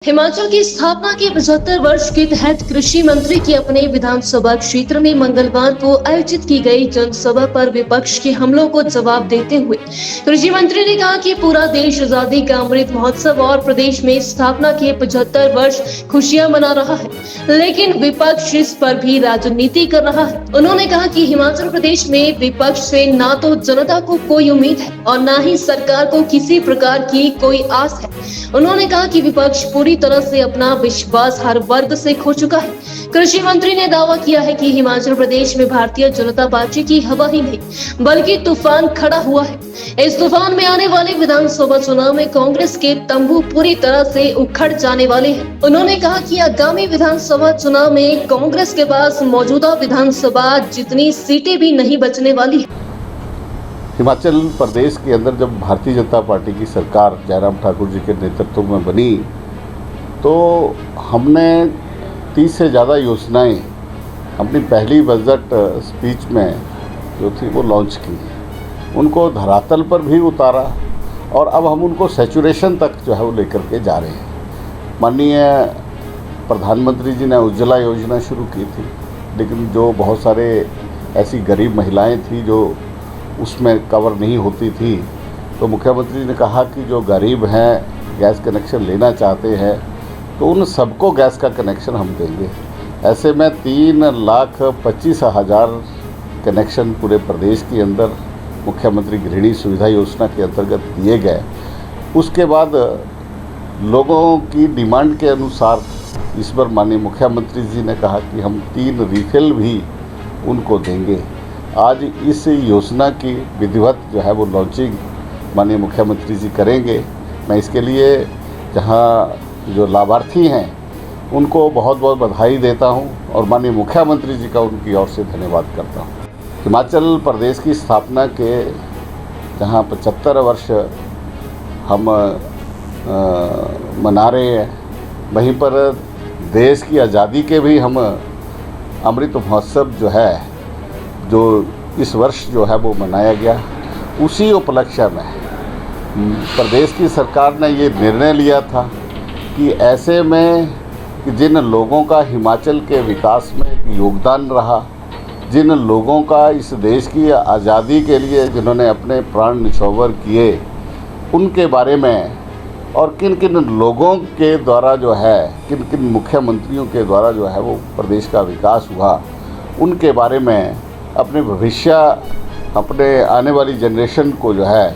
हिमाचल की स्थापना के 75 वर्ष के तहत कृषि मंत्री की अपने विधानसभा क्षेत्र में मंगलवार को आयोजित की गई जनसभा पर विपक्ष के हमलों को जवाब देते हुए कृषि मंत्री ने कहा कि पूरा देश आजादी का अमृत महोत्सव और प्रदेश में स्थापना के 75 वर्ष खुशियां मना रहा है, लेकिन विपक्ष इस पर भी राजनीति कर रहा है। उन्होंने कहा कि हिमाचल प्रदेश में विपक्ष से ना तो जनता को कोई उम्मीद है और न ही सरकार को किसी प्रकार की कोई आस है। उन्होंने कहा कि विपक्ष पूरी तरह से अपना विश्वास हर वर्ग से खो चुका है। कृषि मंत्री ने दावा किया है कि हिमाचल प्रदेश में भारतीय जनता पार्टी की हवा ही नहीं बल्कि तूफान खड़ा हुआ है। इस तूफान में आने वाले विधानसभा चुनाव में कांग्रेस के तंबू पूरी तरह से उखड़ जाने वाले हैं। उन्होंने कहा कि आगामी विधानसभा चुनाव में कांग्रेस के पास मौजूदा विधानसभा जितनी सीटें भी नहीं बचने वाली है। हिमाचल प्रदेश के अंदर जब भारतीय जनता पार्टी की सरकार जयराम ठाकुर जी के नेतृत्व में बनी तो हमने 30 से ज़्यादा योजनाएं अपनी पहली बजट स्पीच में जो थी वो लॉन्च की, उनको धरातल पर भी उतारा और अब हम उनको सैचुरेशन तक जो है वो लेकर के जा रहे हैं। माननीय प्रधानमंत्री जी ने उज्ज्वला योजना शुरू की थी, लेकिन जो बहुत सारे ऐसी गरीब महिलाएं थी जो उसमें कवर नहीं होती थी, तो मुख्यमंत्री ने कहा कि जो गरीब हैं गैस कनेक्शन लेना चाहते हैं तो उन सबको गैस का कनेक्शन हम देंगे। ऐसे में 3,25,000 कनेक्शन पूरे प्रदेश के अंदर मुख्यमंत्री गृहिणी सुविधा योजना के अंतर्गत दिए गए। उसके बाद लोगों की डिमांड के अनुसार इस बार माननीय मुख्यमंत्री जी ने कहा कि हम 3 रिफिल भी उनको देंगे। आज इस योजना की विधिवत जो है वो लॉन्चिंग माननीय मुख्यमंत्री जी करेंगे। मैं इसके लिए जहां जो लाभार्थी हैं उनको बहुत बहुत बधाई देता हूं और माननीय मुख्यमंत्री जी का उनकी ओर से धन्यवाद करता हूं। हिमाचल प्रदेश की स्थापना के जहां 75 वर्ष हम मना रहे हैं, वहीं पर देश की आज़ादी के भी हम अमृत महोत्सव जो है जो इस वर्ष जो है वो मनाया गया, उसी उपलक्ष्य में प्रदेश की सरकार ने ये निर्णय लिया था कि ऐसे में कि जिन लोगों का हिमाचल के विकास में एक योगदान रहा, जिन लोगों का इस देश की आज़ादी के लिए जिन्होंने अपने प्राण न्यौछावर किए, उनके बारे में और किन किन लोगों के द्वारा जो है, किन किन मुख्यमंत्रियों के द्वारा जो है वो प्रदेश का विकास हुआ, उनके बारे में अपने भविष्य, अपने आने वाली जनरेशन को जो है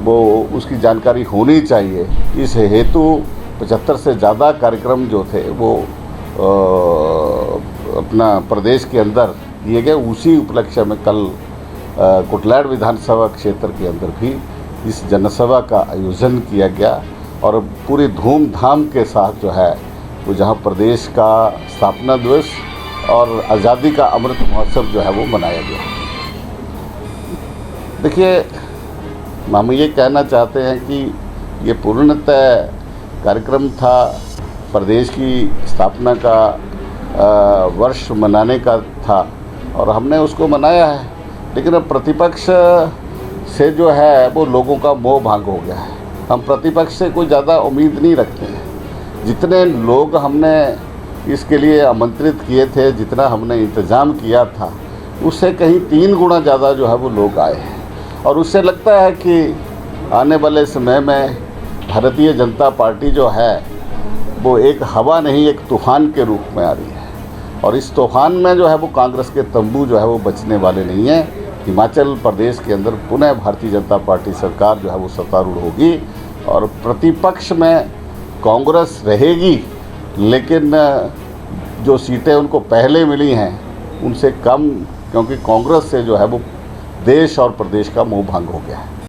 वो उसकी जानकारी होनी चाहिए। इस हेतु 75 से ज़्यादा कार्यक्रम जो थे वो अपना प्रदेश के अंदर दिए गए। उसी उपलक्ष्य में कल कुटलैड़ विधानसभा क्षेत्र के अंदर भी इस जनसभा का आयोजन किया गया और पूरी धूमधाम के साथ जो है वो जहां प्रदेश का स्थापना दिवस और आज़ादी का अमृत महोत्सव जो है वो मनाया गया। देखिए, हम ये कहना चाहते हैं कि ये पूर्णतः कार्यक्रम था, प्रदेश की स्थापना का वर्ष मनाने का था और हमने उसको मनाया है, लेकिन अब प्रतिपक्ष से जो है वो लोगों का मोह भंग हो गया है। हम प्रतिपक्ष से कोई ज़्यादा उम्मीद नहीं रखते हैं। जितने लोग हमने इसके लिए आमंत्रित किए थे, जितना हमने इंतज़ाम किया था, उससे कहीं 3 गुना ज़्यादा जो है वो लोग आए हैं और उससे लगता है कि आने वाले समय में भारतीय जनता पार्टी जो है वो एक हवा नहीं, एक तूफ़ान के रूप में आ रही है और इस तूफ़ान में जो है वो कांग्रेस के तंबू जो है वो बचने वाले नहीं हैं। हिमाचल प्रदेश के अंदर पुनः भारतीय जनता पार्टी सरकार जो है वो सत्तारूढ़ होगी और प्रतिपक्ष में कांग्रेस रहेगी, लेकिन जो सीटें उनको पहले मिली हैं उनसे कम, क्योंकि कांग्रेस से जो है वो देश और प्रदेश का मोह भंग हो गया है।